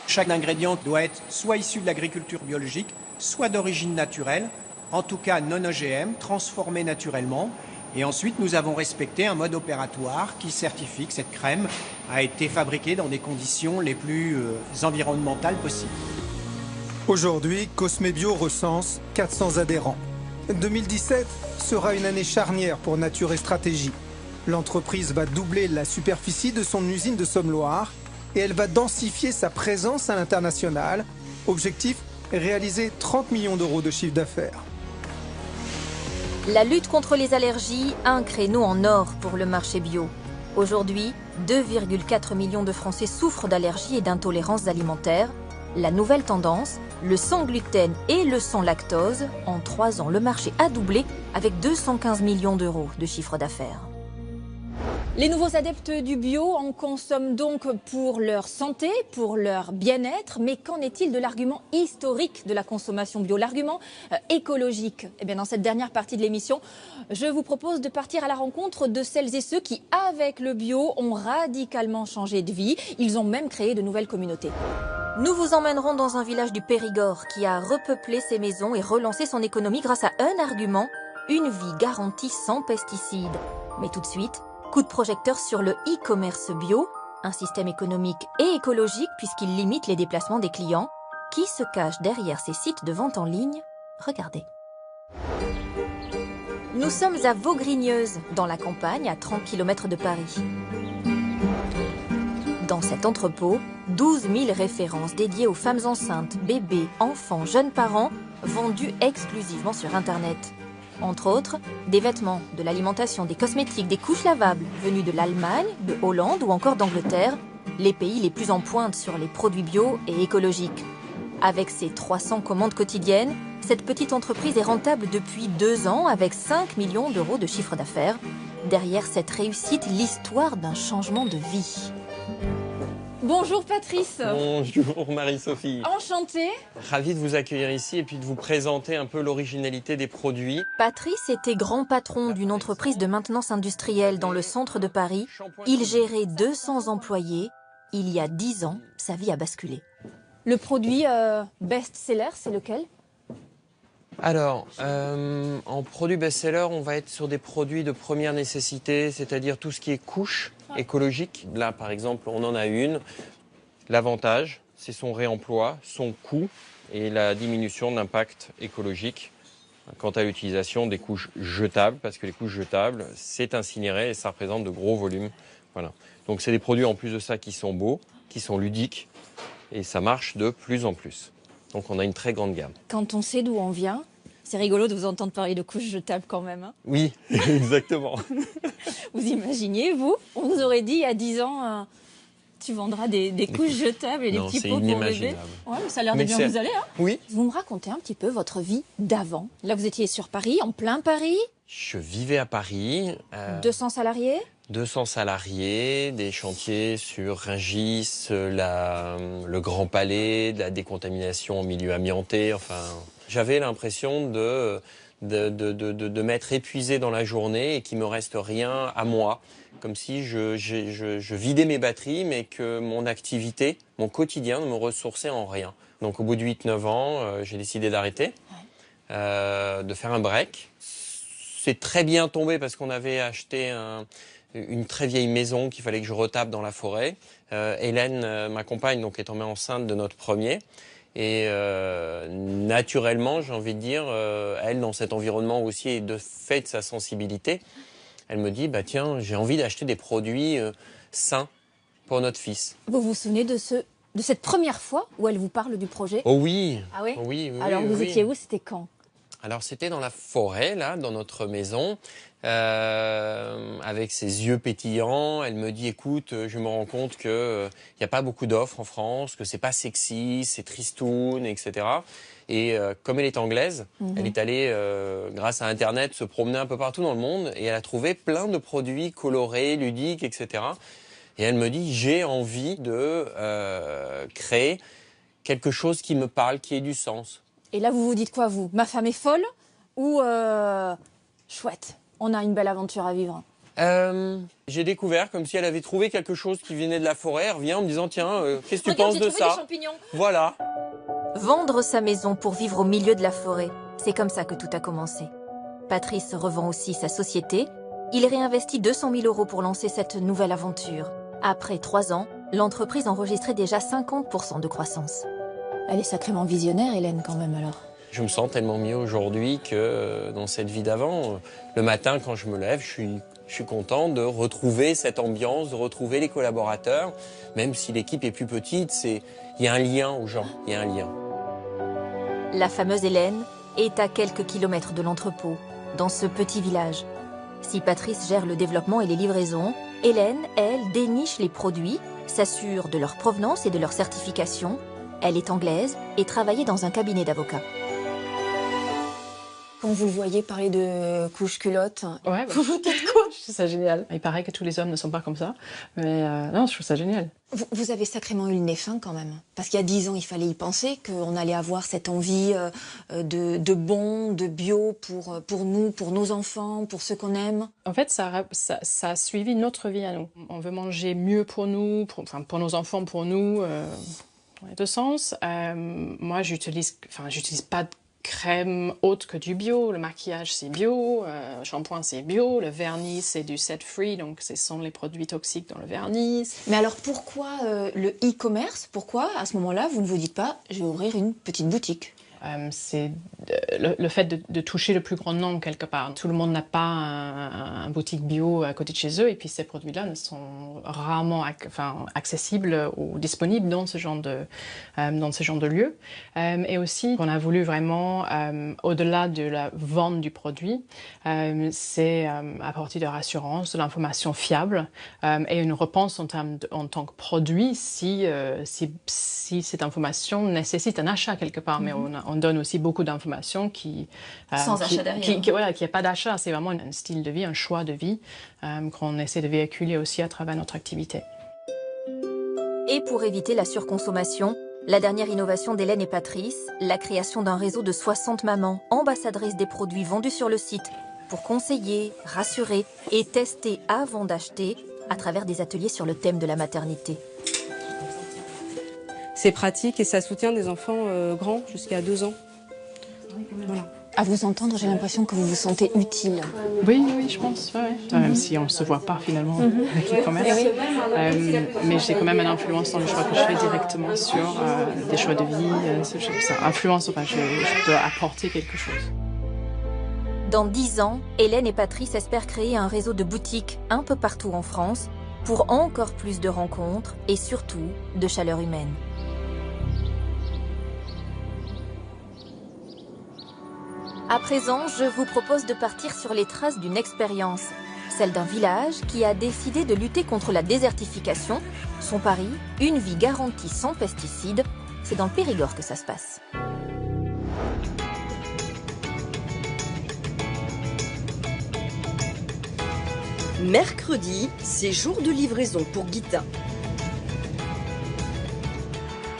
Chaque ingrédient doit être soit issu de l'agriculture biologique, soit d'origine naturelle, en tout cas non OGM, transformé naturellement. Et ensuite, nous avons respecté un mode opératoire qui certifie que cette crème a été fabriquée dans des conditions les plus environnementales possibles. Aujourd'hui, Cosme Bio recense 400 adhérents. 2017 sera une année charnière pour Nature et Stratégie. L'entreprise va doubler la superficie de son usine de Somme-Loire et elle va densifier sa présence à l'international. Objectif, réaliser 30 millions d'euros de chiffre d'affaires. La lutte contre les allergies, un créneau en or pour le marché bio. Aujourd'hui, 2,4 millions de Français souffrent d'allergies et d'intolérances alimentaires. La nouvelle tendance, le sans gluten et le sans lactose. En 3 ans, le marché a doublé avec 215 millions d'euros de chiffre d'affaires. Les nouveaux adeptes du bio en consomment donc pour leur santé, pour leur bien-être. Mais qu'en est-il de l'argument historique de la consommation bio, l'argument écologique? Eh bien, dans cette dernière partie de l'émission, je vous propose de partir à la rencontre de celles et ceux qui, avec le bio, ont radicalement changé de vie. Ils ont même créé de nouvelles communautés. Nous vous emmènerons dans un village du Périgord qui a repeuplé ses maisons et relancé son économie grâce à un argument, une vie garantie sans pesticides. Mais tout de suite, coup de projecteur sur le e-commerce bio, un système économique et écologique puisqu'il limite les déplacements des clients. Qui se cache derrière ces sites de vente en ligne? Regardez. Nous sommes à Vaugrigneuses, dans la campagne, à 30 km de Paris. Dans cet entrepôt, 12 000 références dédiées aux femmes enceintes, bébés, enfants, jeunes parents, vendues exclusivement sur Internet. Entre autres, des vêtements, de l'alimentation, des cosmétiques, des couches lavables venus de l'Allemagne, de Hollande ou encore d'Angleterre, les pays les plus en pointe sur les produits bio et écologiques. Avec ses 300 commandes quotidiennes, cette petite entreprise est rentable depuis 2 ans avec 5 millions d'euros de chiffre d'affaires. Derrière cette réussite, l'histoire d'un changement de vie. Bonjour Patrice. Bonjour Marie-Sophie. Enchantée. Ravi de vous accueillir ici et puis de vous présenter un peu l'originalité des produits. Patrice était grand patron d'une entreprise de maintenance industrielle dans le centre de Paris. Il gérait 200 employés. Il y a 10 ans, sa vie a basculé. Le produit best-seller, c'est lequel? Alors, en produit best-seller, on va être sur des produits de première nécessité, c'est-à-dire tout ce qui est couche écologique. Là, par exemple, on en a une. L'avantage, c'est son réemploi, son coût et la diminution de l'impact écologique quant à l'utilisation des couches jetables, parce que les couches jetables, c'est incinéré et ça représente de gros volumes. Voilà. Donc, c'est des produits en plus de ça qui sont beaux, qui sont ludiques et ça marche de plus en plus. Donc, on a une très grande gamme. Quand on sait d'où on vient, c'est rigolo de vous entendre parler de couches jetables quand même. Hein. Oui, exactement. Vous imaginiez, vous, on vous aurait dit il y a 10 ans, tu vendras des couches jetables et des petits pots pour bébé. Ouais, mais ça a l'air de bien vous aller. Hein. Oui. Vous me racontez un petit peu votre vie d'avant. Là, vous étiez sur Paris, en plein Paris. Je vivais à Paris. 200 salariés 200 salariés, des chantiers sur Rungis, le Grand Palais, de la décontamination en milieu amianté. Enfin, j'avais l'impression de m'être épuisé dans la journée et qu'il me reste rien à moi. Comme si je vidais mes batteries, mais que mon activité, mon quotidien ne me ressourçait en rien. Donc au bout de 8-9 ans, j'ai décidé d'arrêter, de faire un break. C'est très bien tombé parce qu'on avait acheté une très vieille maison qu'il fallait que je retape dans la forêt. Hélène, ma compagne, donc, est tombée enceinte de notre premier. Et naturellement, j'ai envie de dire, elle, dans cet environnement aussi, et de fait de sa sensibilité, elle me dit, bah tiens, j'ai envie d'acheter des produits sains pour notre fils. Vous vous souvenez de cette première fois où elle vous parle du projet? Oh oui. Ah oui? Oui. Alors vous étiez où? C'était quand? Alors c'était dans la forêt, là, dans notre maison, avec ses yeux pétillants. Elle me dit, écoute, je me rends compte que y a pas beaucoup d'offres en France, que c'est pas sexy, c'est tristoun, etc. Et comme elle est anglaise, elle est allée, grâce à Internet, se promener un peu partout dans le monde et elle a trouvé plein de produits colorés, ludiques, etc. Et elle me dit, j'ai envie de créer quelque chose qui me parle, qui ait du sens. Et là, vous vous dites quoi, vous? Ma femme est folle ou chouette, on a une belle aventure à vivre? J'ai découvert comme si elle avait trouvé quelque chose qui venait de la forêt. Elle revient en me disant, tiens, qu'est-ce que tu Regarde, penses de j'ai trouvé ça? des champignons. Voilà. Vendre sa maison pour vivre au milieu de la forêt, c'est comme ça que tout a commencé. Patrice revend aussi sa société. Il réinvestit 200 000 € pour lancer cette nouvelle aventure. Après 3 ans, l'entreprise enregistrait déjà 50% de croissance. Elle est sacrément visionnaire, Hélène, quand même, alors. Je me sens tellement mieux aujourd'hui que dans cette vie d'avant. Le matin, quand je me lève, je suis content de retrouver cette ambiance, de retrouver les collaborateurs. Même si l'équipe est plus petite, il y a un lien aux gens, il y a un lien. La fameuse Hélène est à quelques kilomètres de l'entrepôt, dans ce petit village. Si Patrice gère le développement et les livraisons, Hélène, elle, déniche les produits, s'assure de leur provenance et de leur certification. Elle est anglaise et travaillait dans un cabinet d'avocats. Quand vous le voyez parler de couche-culotte, ouais, vous vous dites quoi? Je trouve ça génial. Il paraît que tous les hommes ne sont pas comme ça, mais non, je trouve ça génial. Vous avez sacrément eu le nez fin quand même, parce qu'il y a 10 ans, il fallait y penser qu'on allait avoir cette envie de bon, de bio pour nous, pour nos enfants, pour ceux qu'on aime. En fait, ça a suivi notre vie à nous. On veut manger mieux pour nous, pour nos enfants, pour nous, dans les deux sens. Moi, j'utilise pas de crème autre que du bio, le maquillage c'est bio, le shampoing c'est bio, le vernis c'est du set free, donc ce sont les produits toxiques dans le vernis. Mais alors pourquoi le e-commerce? Pourquoi à ce moment-là vous ne vous dites pas je vais ouvrir une petite boutique? C'est le fait de toucher le plus grand nombre quelque part. Tout le monde n'a pas un boutique bio à côté de chez eux et puis ces produits-là ne sont rarement accessibles ou disponibles dans ce genre de lieu. Et aussi, on a voulu vraiment, au-delà de la vente du produit, c'est apporter de rassurance, de l'information fiable et une réponse en tant que produit si cette information nécessite un achat quelque part. Mais on donne aussi beaucoup d'informations sans achat derrière. Qui n'y a pas d'achat, c'est vraiment un style de vie, un choix de vie qu'on essaie de véhiculer aussi à travers notre activité. Et pour éviter la surconsommation, la dernière innovation d'Hélène et Patrice, la création d'un réseau de 60 mamans ambassadrices des produits vendus sur le site pour conseiller, rassurer et tester avant d'acheter à travers des ateliers sur le thème de la maternité. C'est pratique et ça soutient des enfants grands jusqu'à 2 ans. Voilà. À vous entendre, j'ai l'impression que vous vous sentez utile. Oui, je pense. Ouais. Même si on ne se voit pas finalement avec le commerce. Mais j'ai quand même une influence dans le choix que je fais directement sur des choix de vie. Ça influence, je peux apporter quelque chose. Dans 10 ans, Hélène et Patrice espèrent créer un réseau de boutiques un peu partout en France pour encore plus de rencontres et surtout de chaleur humaine. À présent, je vous propose de partir sur les traces d'une expérience, celle d'un village qui a décidé de lutter contre la désertification. Son pari, une vie garantie sans pesticides. C'est dans le Périgord que ça se passe. Mercredi, c'est jour de livraison pour Guita.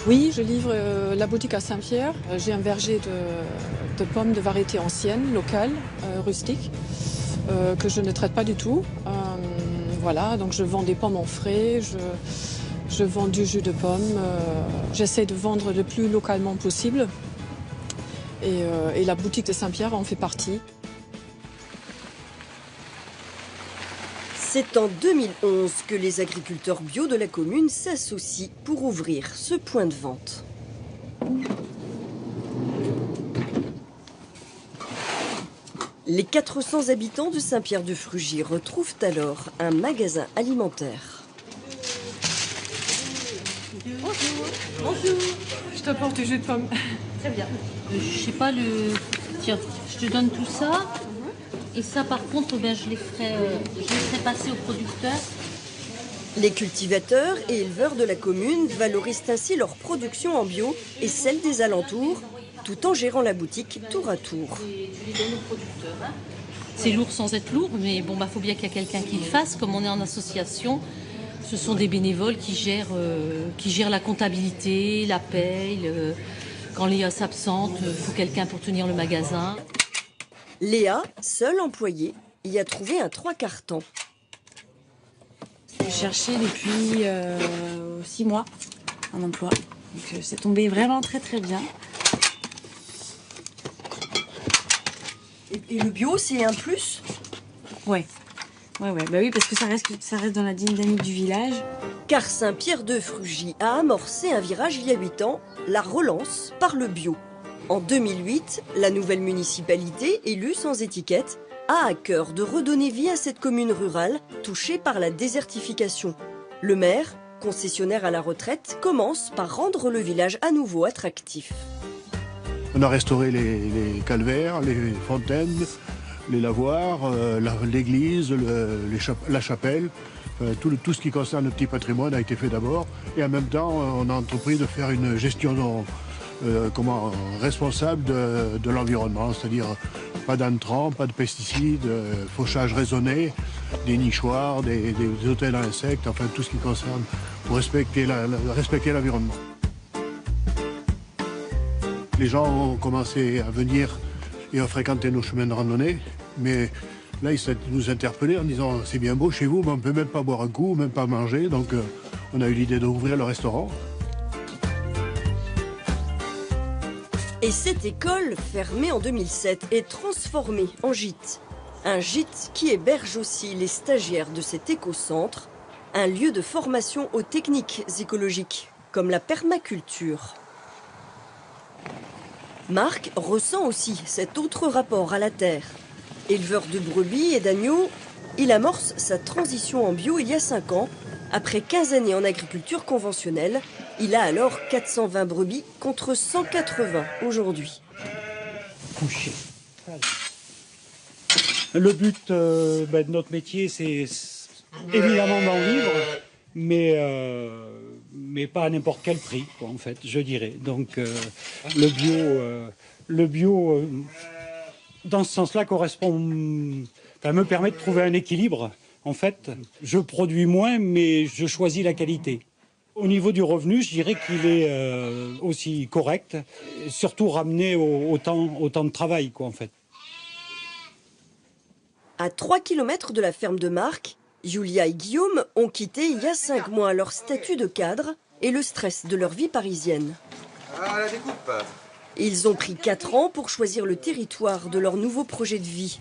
Oui, je livre la boutique à Saint-Pierre. J'ai un verger de pommes de variété ancienne, locale, rustique, que je ne traite pas du tout. Voilà, donc je vends des pommes en frais, je vends du jus de pomme. J'essaie de vendre le plus localement possible. Et la boutique de Saint-Pierre en fait partie. C'est en 2011 que les agriculteurs bio de la commune s'associent pour ouvrir ce point de vente. Les 400 habitants de Saint-Pierre-de-Frugy retrouvent alors un magasin alimentaire. Bonjour. Bonjour. Je t'apporte du jus de pomme. Très bien. Je sais pas Tiens, je te donne tout ça. Et ça, par contre, je les ferai passer aux producteurs. Les cultivateurs et éleveurs de la commune valorisent ainsi leur production en bio et celle des alentours, tout en gérant la boutique tour à tour. C'est lourd sans être lourd, mais bon, faut bien qu'il y ait quelqu'un qui le fasse. Comme on est en association, ce sont des bénévoles qui gèrent la comptabilité, la paye. Quand Léa s'absente, il faut quelqu'un pour tenir le magasin. Léa, seule employée, y a trouvé un 3/4 temps. J'ai cherché depuis 6 mois un emploi. Donc c'est tombé vraiment très très bien. Et le bio, c'est un plus? Ouais. Bah oui, parce que ça reste dans la dynamique du village. Car Saint-Pierre-de-Frugy a amorcé un virage il y a 8 ans, la relance par le bio. En 2008, la nouvelle municipalité, élue sans étiquette, a à cœur de redonner vie à cette commune rurale touchée par la désertification. Le maire, concessionnaire à la retraite, commence par rendre le village à nouveau attractif. On a restauré les calvaires, les fontaines, les lavoirs, l'église, la chapelle. Tout ce qui concerne le petit patrimoine a été fait d'abord. Et en même temps, on a entrepris de faire une gestion responsable de l'environnement, c'est-à-dire pas d'intrants, pas de pesticides, fauchage raisonné, des nichoirs, des hôtels à insectes, enfin tout ce qui concerne pour respecter l'environnement. Les gens ont commencé à venir et à fréquenter nos chemins de randonnée, mais là ils nous interpellaient en disant c'est bien beau chez vous, mais on ne peut même pas boire un coup, même pas manger, donc on a eu l'idée d'ouvrir le restaurant. Et cette école, fermée en 2007, est transformée en gîte. Un gîte qui héberge aussi les stagiaires de cet écocentre, un lieu de formation aux techniques écologiques, comme la permaculture. Marc ressent aussi cet autre rapport à la terre. Éleveur de brebis et d'agneaux, il amorce sa transition en bio il y a 5 ans. Après 15 années en agriculture conventionnelle, il a alors 420 brebis contre 180 aujourd'hui. Couché. Le but de notre métier, c'est évidemment d'en vivre, mais pas à n'importe quel prix, quoi, en fait, je dirais. Donc le bio, dans ce sens-là, me permet de trouver un équilibre. En fait, je produis moins, mais je choisis la qualité. Au niveau du revenu, je dirais qu'il est aussi correct, surtout ramené au temps de travail, quoi, en fait. À 3 km de la ferme de Marc, Julia et Guillaume ont quitté il y a 5 mois leur statut de cadre et le stress de leur vie parisienne. Ah, la découpe. Ils ont pris 4 ans pour choisir le territoire de leur nouveau projet de vie.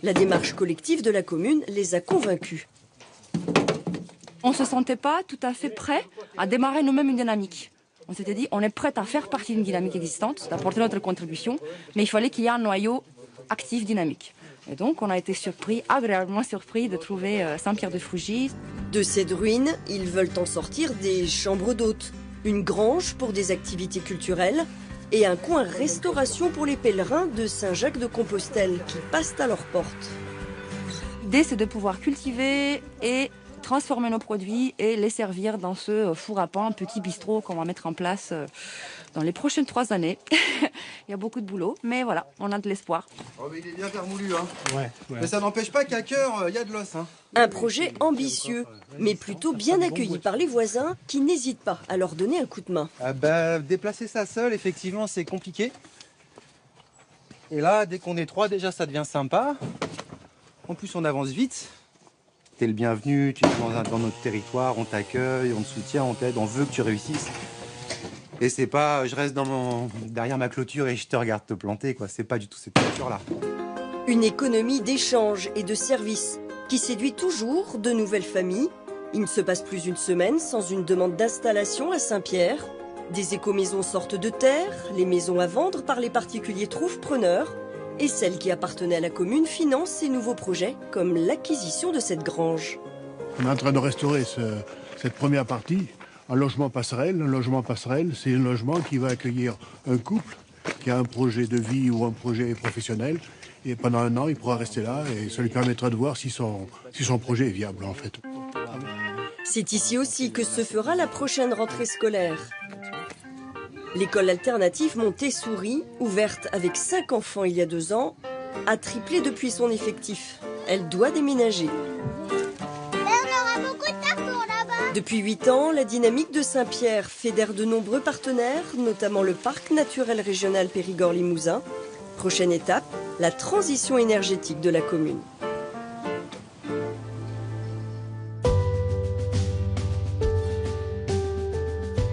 La démarche collective de la commune les a convaincus. On ne se sentait pas tout à fait prêts à démarrer nous-mêmes une dynamique. On s'était dit, on est prêt à faire partie d'une dynamique existante, d'apporter notre contribution, mais il fallait qu'il y ait un noyau actif, dynamique. Et donc, on a été agréablement surpris de trouver Saint-Pierre-de-Frugy. De cette ruine, ils veulent en sortir des chambres d'hôtes, une grange pour des activités culturelles et un coin restauration pour les pèlerins de Saint-Jacques-de-Compostelle qui passent à leurs portes. L'idée, c'est de pouvoir cultiver et transformer nos produits et les servir dans ce four à pain, petit bistrot qu'on va mettre en place dans les prochaines 3 années. Il y a beaucoup de boulot, mais voilà, on a de l'espoir. Oh, mais il est bien vermoulu, hein. Ouais. Mais ça n'empêche pas qu'à cœur, il y a de l'os, hein. Un projet ambitieux, mais plutôt bien accueilli par les voisins qui n'hésitent pas à leur donner un coup de main. Déplacer ça seul, effectivement, c'est compliqué. Et là, dès qu'on est 3, déjà, ça devient sympa. En plus, on avance vite. T'es le bienvenu, tu es dans notre territoire, on t'accueille, on te soutient, on t'aide, on veut que tu réussisses. Et c'est pas, je reste derrière ma clôture et je te regarde te planter, quoi. C'est pas du tout cette culture-là. Une économie d'échanges et de services qui séduit toujours de nouvelles familles. Il ne se passe plus une semaine sans une demande d'installation à Saint-Pierre. Des écomaisons sortent de terre, les maisons à vendre par les particuliers trouvent preneurs. Et celles qui appartenaient à la commune financent ces nouveaux projets, comme l'acquisition de cette grange. On est en train de restaurer cette première partie, un logement passerelle. Un logement passerelle, c'est un logement qui va accueillir un couple qui a un projet de vie ou un projet professionnel. Et pendant 1 an, il pourra rester là et ça lui permettra de voir si son projet est viable, en fait. C'est ici aussi que se fera la prochaine rentrée scolaire. L'école alternative Montessori, ouverte avec 5 enfants il y a 2 ans, a triplé depuis son effectif. Elle doit déménager. Depuis 8 ans, la dynamique de Saint-Pierre fédère de nombreux partenaires, notamment le parc naturel régional Périgord-Limousin. Prochaine étape, la transition énergétique de la commune.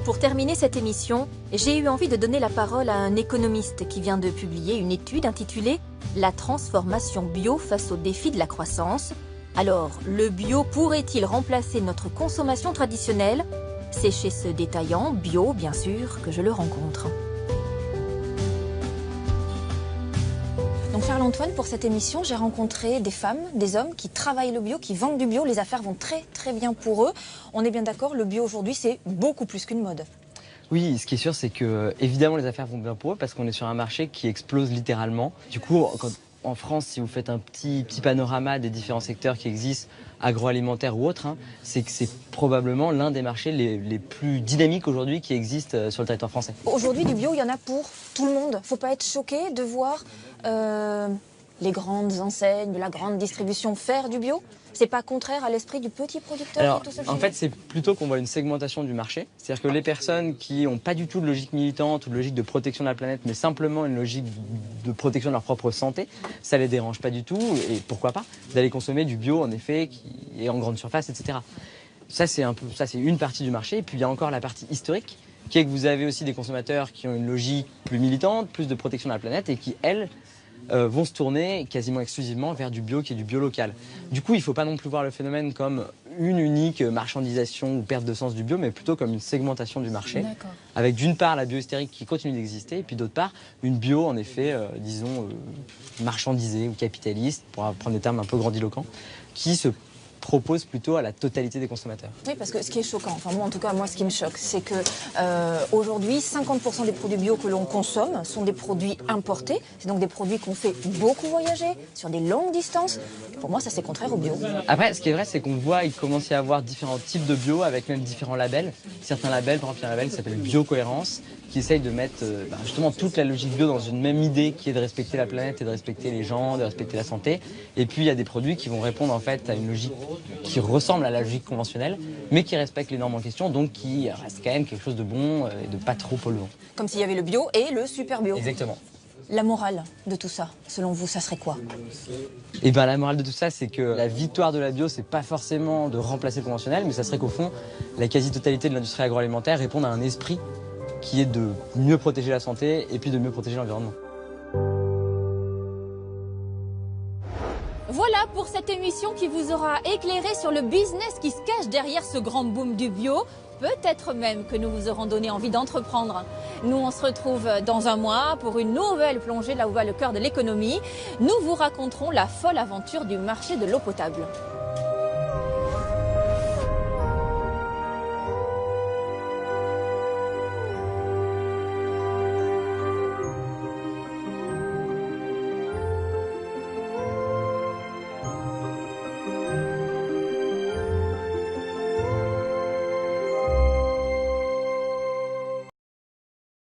Pour terminer cette émission, j'ai eu envie de donner la parole à un économiste qui vient de publier une étude intitulée « La transformation bio face aux défis de la croissance », Alors, le bio pourrait-il remplacer notre consommation traditionnelle? C'est chez ce détaillant, bio bien sûr, que je le rencontre. Donc Charles-Antoine, pour cette émission, j'ai rencontré des femmes, des hommes qui travaillent le bio, qui vendent du bio. Les affaires vont très très bien pour eux. On est bien d'accord, le bio aujourd'hui, c'est beaucoup plus qu'une mode. Oui, ce qui est sûr, c'est que évidemment les affaires vont bien pour eux parce qu'on est sur un marché qui explose littéralement. Du coup, en France, si vous faites un petit panorama des différents secteurs qui existent, agroalimentaires ou autres, hein, c'est que c'est probablement l'un des marchés les plus dynamiques aujourd'hui qui existent sur le territoire français. Aujourd'hui, du bio, il y en a pour tout le monde. Faut pas être choqué de voir les grandes enseignes, la grande distribution faire du bio. C'est pas contraire à l'esprit du petit producteur? Alors, en fait, c'est plutôt qu'on voit une segmentation du marché. C'est-à-dire que les personnes qui n'ont pas du tout de logique militante ou de logique de protection de la planète, mais simplement une logique de protection de leur propre santé, ça les dérange pas du tout. Et pourquoi pas d'aller consommer du bio, en effet, qui est en grande surface, etc. Ça, c'est une partie du marché. Et puis, il y a encore la partie historique, qui est que vous avez aussi des consommateurs qui ont une logique plus militante, plus de protection de la planète, et qui, elles, vont se tourner quasiment exclusivement vers du bio qui est du bio local. Du coup, il ne faut pas non plus voir le phénomène comme une unique marchandisation ou perte de sens du bio, mais plutôt comme une segmentation du marché, avec d'une part la bio hystérique qui continue d'exister, et puis d'autre part une bio en effet, disons, marchandisée ou capitaliste, pour prendre des termes un peu grandiloquents, qui se propose plutôt à la totalité des consommateurs. Oui, parce que ce qui est choquant, enfin moi en tout cas, moi ce qui me choque, c'est que aujourd'hui, 50% des produits bio que l'on consomme sont des produits importés. C'est donc des produits qu'on fait beaucoup voyager, sur des longues distances. Pour moi, ça c'est contraire au bio. Après, ce qui est vrai, c'est qu'on voit, il commence à y avoir différents types de bio, avec même différents labels. Certains labels, par exemple, il y a un label qui s'appelle Biocohérence, qui essaye de mettre justement toute la logique bio dans une même idée, qui est de respecter la planète et de respecter les gens, de respecter la santé. Et puis il y a des produits qui vont répondre en fait à une logique qui ressemble à la logique conventionnelle, mais qui respecte les normes en question, donc qui reste quand même quelque chose de bon et de pas trop polluant. Comme s'il y avait le bio et le super bio. Exactement. La morale de tout ça, selon vous, ça serait quoi? Et ben la morale de tout ça, c'est que la victoire de la bio, c'est pas forcément de remplacer le conventionnel, mais ça serait qu'au fond, la quasi-totalité de l'industrie agroalimentaire réponde à un esprit qui est de mieux protéger la santé et puis de mieux protéger l'environnement. Voilà pour cette émission qui vous aura éclairé sur le business qui se cache derrière ce grand boom du bio. Peut-être même que nous vous aurons donné envie d'entreprendre. Nous, on se retrouve dans un mois pour une nouvelle plongée là où va le cœur de l'économie. Nous vous raconterons la folle aventure du marché de l'eau potable.